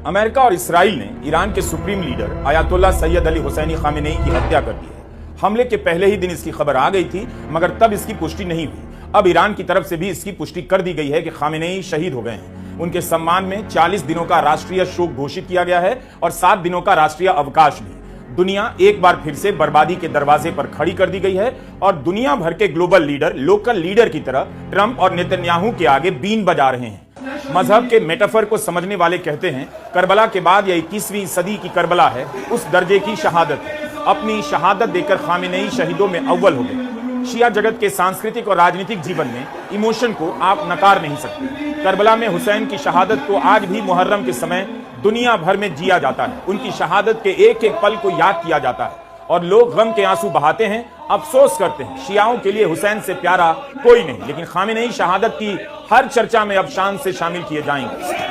America और Israel ने Iran के supreme leader Ayatollah Sayyid Ali Hosseini Khamenei की हत्या कर दी है। हमले के पहले ही दिन इसकी खबर आ गई थी, मगर तब इसकी पुष्टि नहीं हुई। अब ईरान की तरफ से भी इसकी पुष्टि कर दी गई है कि खामेनेई शहीद हो गए हैं। उनके सम्मान में 40 दिनों का राष्ट्रीय शोक घोषित किया गया है और 7 दिनों का राष्ट्रीय अवकाश भी। दुनिया एक बार फिर से बर्बादी के दरवाजे पर खड़ी कर दी गई है और दुनिया भर के ग्लोबल लीडर लोकल लीडर की तरह ट्रंप और नेतन्याहू के आगे बीन बजा रहे हैं। मजहब के मेटाफर को समझने वाले कहते हैं करबला के बाद यह 21वीं सदी की करबला है, उस दर्जे की शहादत है। अपनी शहादत देकर खामेनेई शहीदों में अव्वल हो गए। शिया जगत के सांस्कृतिक और राजनीतिक जीवन में इमोशन को आप नकार नहीं सकते। करबला में हुसैन की शहादत को आज भी मुहर्रम के समय दुनिया भर में जिया जाता है। उनकी शहादत के एक एक पल को याद किया जाता है और लोग गम के आंसू बहाते हैं, अफसोस करते हैं। शियाओं के लिए हुसैन से प्यारा कोई नहीं, लेकिन खामेनेई शहादत की हर चर्चा में अब शान से शामिल किए जाएंगे।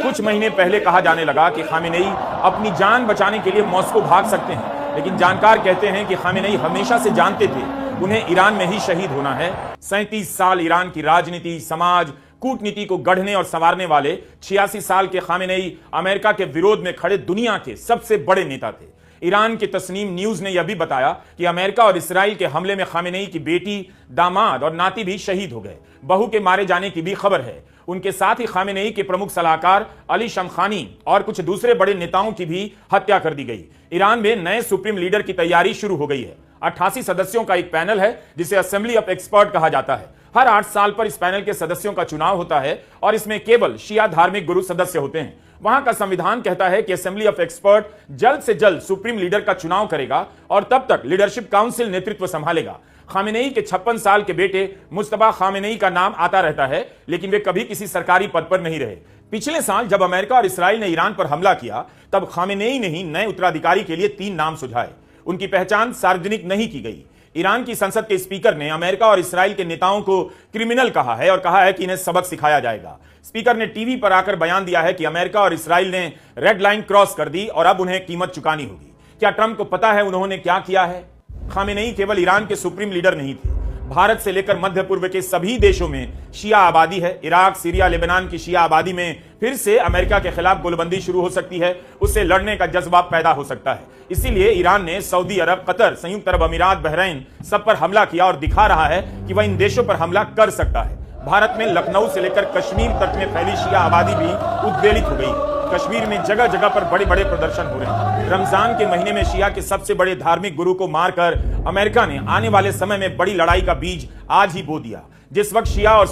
कुछ महीने पहले कहा जाने लगा कि खामेनेई अपनी जान बचाने के लिए मॉस्को भाग सकते हैं, लेकिन जानकार कहते हैं कि खामेनेई हमेशा से जानते थे उन्हें ईरान में ही शहीद होना है। 37 साल ईरान की राजनीति, समाज, कूटनीति को गढ़ने और संवारने वाले 86 साल के खामेनेई अमेरिका के विरोध में खड़े दुनिया के सबसे बड़े नेता थे। ईरान के तस्नीम न्यूज ने यह भी बताया कि अमेरिका और इसराइल के हमले में खामेनेई की बेटी, दामाद और नाती भी शहीद हो गए। बहू के मारे जाने की भी खबर है। उनके साथ ही खामेनेई के प्रमुख सलाहकार अली शमखानी और कुछ दूसरे बड़े नेताओं की भी हत्या कर दी गई। ईरान में नए सुप्रीम लीडर की तैयारी शुरू हो गई है। 88 सदस्यों का एक पैनल है जिसे असेंबली ऑफ एक्सपर्ट कहा जाता है। हर 8 साल पर इस पैनल के सदस्यों का चुनाव होता है और इसमें केवल शिया धार्मिक गुरु सदस्य होते हैं। वहां का संविधान कहता है कि असेंबली ऑफ एक्सपर्ट जल्द से जल्द सुप्रीम लीडर का चुनाव करेगा और तब तक लीडरशिप काउंसिल नेतृत्व संभालेगा। खामेनेई के 56 साल के बेटे मुस्तफा खामेनेई का नाम आता रहता है, लेकिन वे कभी किसी सरकारी पद पर नहीं रहे। पिछले साल जब अमेरिका और इसराइल ने ईरान पर हमला किया, तब खामेनेई ने ही नए उत्तराधिकारी के लिए 3 नाम सुझाए। उनकी पहचान सार्वजनिक नहीं की गई। ईरान की संसद के स्पीकर ने अमेरिका और इसराइल के नेताओं को क्रिमिनल कहा है और कहा है कि इन्हें सबक सिखाया जाएगा। स्पीकर ने टीवी पर आकर बयान दिया है कि अमेरिका और इसराइल ने रेड लाइन क्रॉस कर दी और अब उन्हें कीमत चुकानी होगी। क्या ट्रंप को पता है उन्होंने क्या किया है? खामेनेई केवल ईरान के सुप्रीम लीडर नहीं थे। भारत से लेकर मध्य पूर्व के सभी देशों में शिया आबादी है। इराक, सीरिया, लेबनान की शिया आबादी में फिर से अमेरिका के खिलाफ गोलबंदी शुरू हो सकती है। उससे लड़ने का जज्बा पैदा हो सकता है। इसीलिए ईरान ने सऊदी अरब, कतर, संयुक्त अरब अमीरात, बहरीन सब पर हमला किया और दिखा रहा है कि वह इन देशों पर हमला कर सकता है। भारत में लखनऊ से लेकर कश्मीर तक में फैली शिया आबादी भी उद्वेलित हो गई। कश्मीर में जगह जगह पर बड़े बड़े प्रदर्शन हो रहे हैं। रमजान के महीने में शिया के सबसे बड़े धार्मिक गुरु को मारकर अमेरिका ने आने वाले समय में बड़ी लड़ाई का बीज आज ही बो दिया। जिस वक्त शिया और